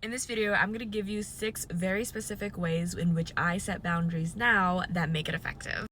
In this video, I'm going to give you 6 very specific ways in which I set boundaries now that make it effective.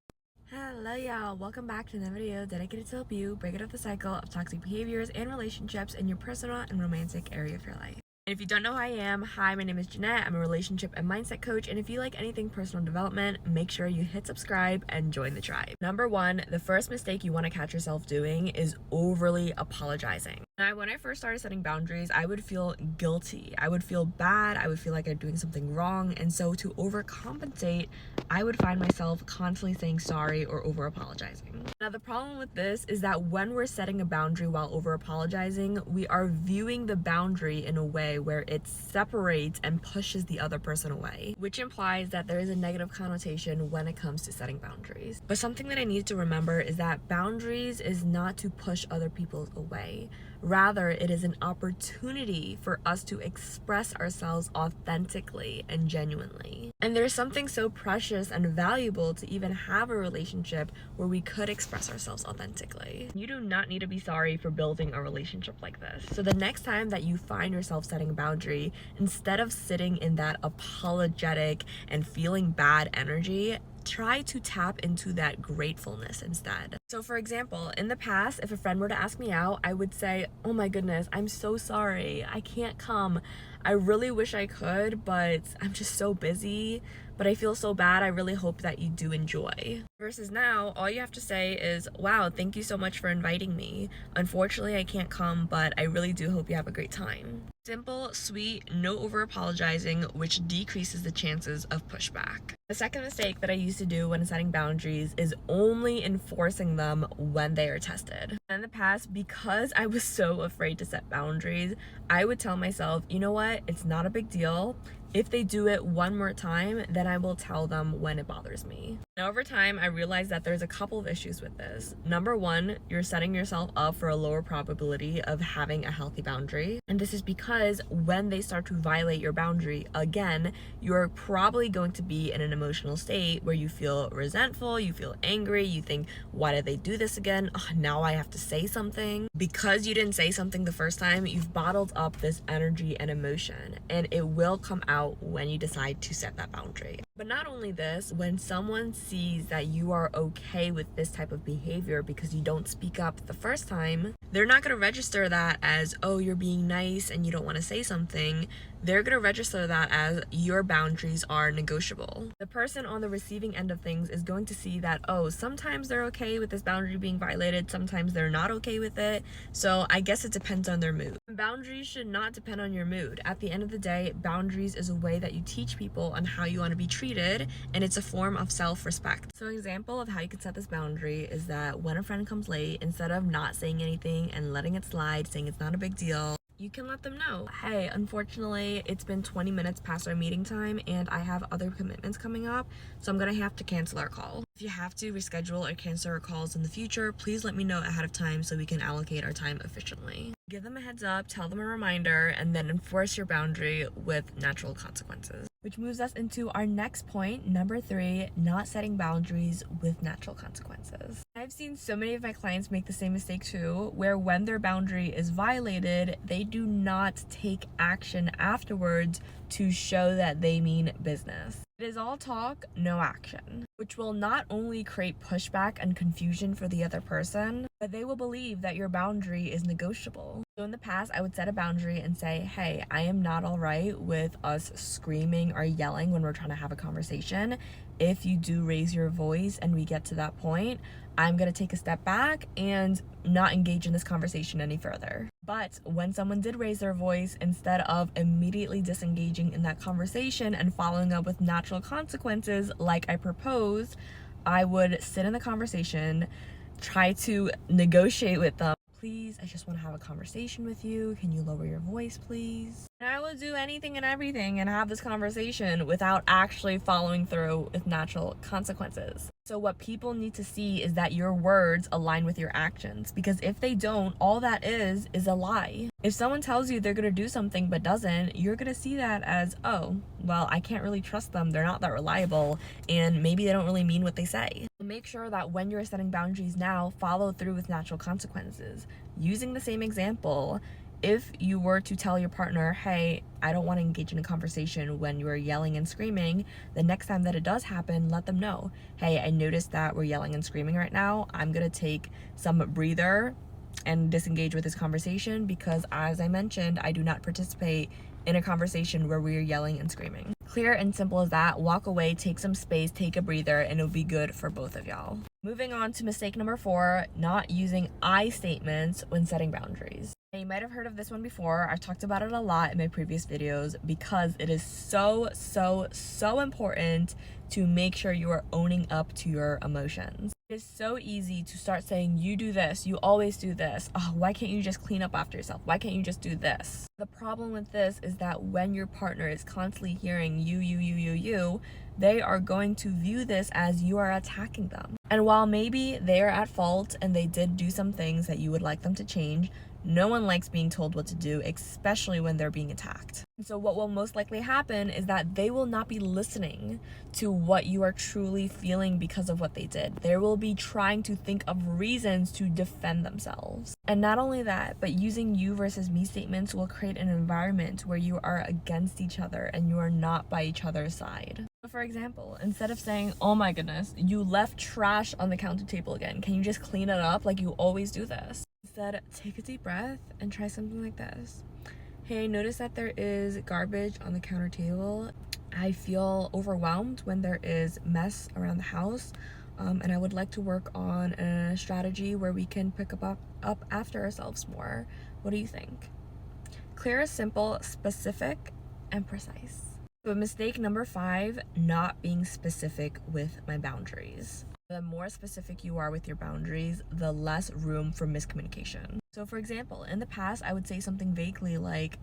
Hello y'all, welcome back to another video dedicated to help you break out of the cycle of toxic behaviors and relationships in your personal and romantic area of your life. And if you don't know who I am, hi, my name is Jeanette. I'm a relationship and mindset coach, and if you like anything personal development, make sure you hit subscribe and join the tribe. Number 1, the first mistake you want to catch yourself doing is overly apologizing. Now, when I first started setting boundaries, I would feel guilty. I would feel bad. I would feel like I'm doing something wrong. And so to overcompensate, I would find myself constantly saying sorry or over apologizing. Now, the problem with this is that when we're setting a boundary while over apologizing, we are viewing the boundary in a way where it separates and pushes the other person away, which implies that there is a negative connotation when it comes to setting boundaries. But something that I need to remember is that boundaries is not to push other people away. Rather, it is an opportunity for us to express ourselves authentically and genuinely. And there's something so precious and valuable to even have a relationship where we could express ourselves authentically. You do not need to be sorry for building a relationship like this. So the next time that you find yourself setting a boundary, instead of sitting in that apologetic and feeling bad energy, try to tap into that gratefulness instead. So for example, in the past, if a friend were to ask me out, I would say, oh my goodness, I'm so sorry, I can't come. I really wish I could, but I'm just so busy, but I feel so bad. I really hope that you do enjoy. Versus now, all you have to say is, wow, thank you so much for inviting me. Unfortunately, I can't come, but I really do hope you have a great time. Simple, sweet, no over apologizing, which decreases the chances of pushback. The second mistake that I used to do when setting boundaries is only enforcing them when they are tested. In the past, because I was so afraid to set boundaries, I would tell myself, you know what, it's not a big deal. If they do it one more time, then I will tell them when it bothers me. Now, over time, I realized that there's a couple of issues with this. Number 1, you're setting yourself up for a lower probability of having a healthy boundary. And this is because when they start to violate your boundary again, you're probably going to be in an emotional state where you feel resentful, you feel angry, you think, why did they do this again? Oh, now I have to say something. Because you didn't say something the first time, you've bottled up this energy and emotion, and it will come out when you decide to set that boundary. But not only this, when someone sees that you are okay with this type of behavior because you don't speak up the first time, they're not going to register that as, oh, you're being nice and you don't want to say something. They're going to register that as your boundaries are negotiable. The person on the receiving end of things is going to see that, oh, sometimes they're okay with this boundary being violated, sometimes they're not okay with it, so I guess it depends on their mood. Boundaries should not depend on your mood. At the end of the day, boundaries is a way that you teach people on how you want to be treated, and it's a form of self-respect. So an example of how you can set this boundary is that when a friend comes late, instead of not saying anything and letting it slide, saying it's not a big deal, you can let them know, hey, unfortunately, it's been 20 minutes past our meeting time and I have other commitments coming up, so I'm gonna have to cancel our call. If you have to reschedule or cancel our calls in the future, please let me know ahead of time so we can allocate our time efficiently. Give them a heads up, tell them a reminder, and then enforce your boundary with natural consequences. Which moves us into our next point, number 3, not setting boundaries with natural consequences. I've seen so many of my clients make the same mistake too, where when their boundary is violated, they do not take action afterwards to show that they mean business. It is all talk, no action, which will not only create pushback and confusion for the other person, but they will believe that your boundary is negotiable. So in the past, I would set a boundary and say, hey, I am not all right with us screaming or yelling when we're trying to have a conversation. If you do raise your voice and we get to that point, I'm going to take a step back and not engage in this conversation any further. But when someone did raise their voice, instead of immediately disengaging in that conversation and following up with natural consequences like I proposed, I would sit in the conversation, try to negotiate with them. Please, I just want to have a conversation with you. Can you lower your voice, please? And I will do anything and everything and have this conversation without actually following through with natural consequences. So what people need to see is that your words align with your actions, because if they don't, all that is a lie. If someone tells you they're going to do something but doesn't, you're going to see that as, oh, well, I can't really trust them. They're not that reliable, and maybe they don't really mean what they say. Make sure that when you're setting boundaries now, follow through with natural consequences. Using the same example, if you were to tell your partner, hey, I don't want to engage in a conversation when you're yelling and screaming, the next time that it does happen, let them know, hey, I noticed that we're yelling and screaming right now. I'm gonna take some breather and disengage with this conversation because, as I mentioned, I do not participate in a conversation where we are yelling and screaming. Clear and simple as that. Walk away, take some space, take a breather, and it'll be good for both of y'all. Moving on to mistake number 4, not using I statements when setting boundaries. Now, you might have heard of this one before. I've talked about it a lot in my previous videos because it is so important to make sure you are owning up to your emotions. It is so easy to start saying, you do this, you always do this. Oh, why can't you just clean up after yourself? Why can't you just do this? The problem with this is that when your partner is constantly hearing you, they are going to view this as you are attacking them. And while maybe they are at fault and they did do some things that you would like them to change, no one likes being told what to do, especially when they're being attacked. And so what will most likely happen is that they will not be listening to what you are truly feeling because of what they did. They will be trying to think of reasons to defend themselves. And not only that, but using you versus me statements will create an environment where you are against each other and you are not by each other's side. So for example, instead of saying, oh my goodness, you left trash on the counter table again, can you just clean it up like you always do this? Instead, take a deep breath and try something like this. Hey, notice that there is garbage on the counter table. I feel overwhelmed when there is mess around the house, and I would like to work on a strategy where we can pick up after ourselves more. What do you think? Clear, simple, specific, and precise. But mistake number 5, not being specific with my boundaries. The more specific you are with your boundaries, the less room for miscommunication. So for example, in the past, I would say something vaguely like,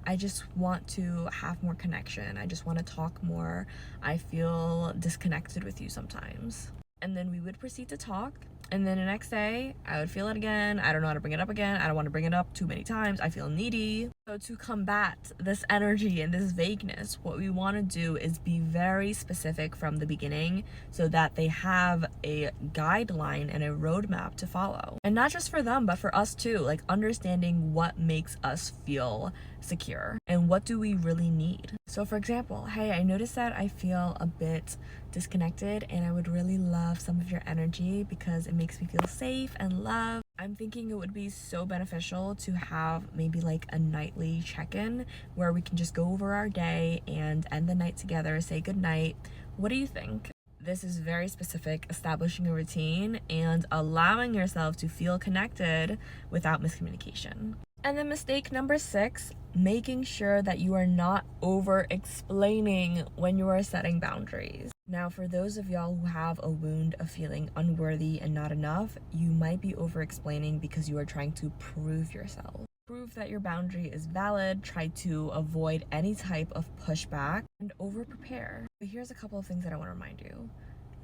I just want to have more connection. I just want to talk more. I feel disconnected with you sometimes. And then we would proceed to talk. And then the next day, I would feel it again. I don't know how to bring it up again. I don't want to bring it up too many times. I feel needy. So to combat this energy and this vagueness, what we want to do is be very specific from the beginning so that they have a guideline and a roadmap to follow. And not just for them, but for us too. Like understanding what makes us feel secure and what do we really need. So for example, hey, I noticed that I feel a bit disconnected and I would really love some of your energy because it makes me feel safe and loved. I'm thinking it would be so beneficial to have maybe like a nightly check-in where we can just go over our day and end the night together, say goodnight. What do you think? This is very specific, establishing a routine and allowing yourself to feel connected without miscommunication. And then mistake number 6, making sure that you are not over-explaining when you are setting boundaries. Now, for those of y'all who have a wound of feeling unworthy and not enough, you might be over-explaining because you are trying to prove yourself. Prove that your boundary is valid, try to avoid any type of pushback, and over-prepare. But here's a couple of things that I want to remind you.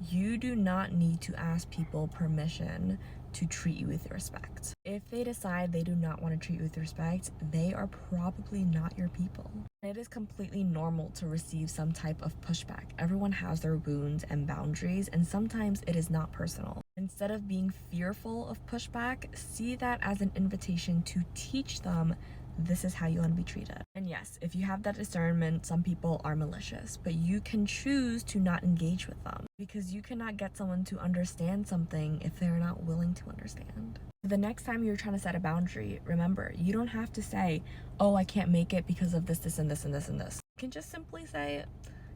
You do not need to ask people permission to treat you with respect. If they decide they do not want to treat you with respect, they are probably not your people. It is completely normal to receive some type of pushback. Everyone has their wounds and boundaries, and sometimes it is not personal. Instead of being fearful of pushback, see that as an invitation to teach them this is how you want to be treated. And yes, if you have that discernment, some people are malicious, but you can choose to not engage with them because you cannot get someone to understand something if they're not willing to understand. The next time you're trying to set a boundary, remember, you don't have to say, oh, I can't make it because of this, this, and this, and this, and this. You can just simply say,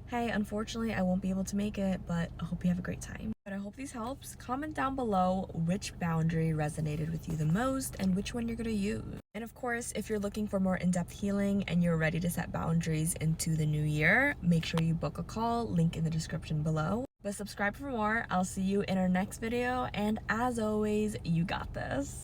hey, unfortunately, I won't be able to make it, but I hope you have a great time. But I hope these helps. Comment down below which boundary resonated with you the most and which one you're gonna use. And of course, if you're looking for more in-depth healing and you're ready to set boundaries into the new year, make sure you book a call, link in the description below. But subscribe for more. I'll see you in our next video, and as always, you got this.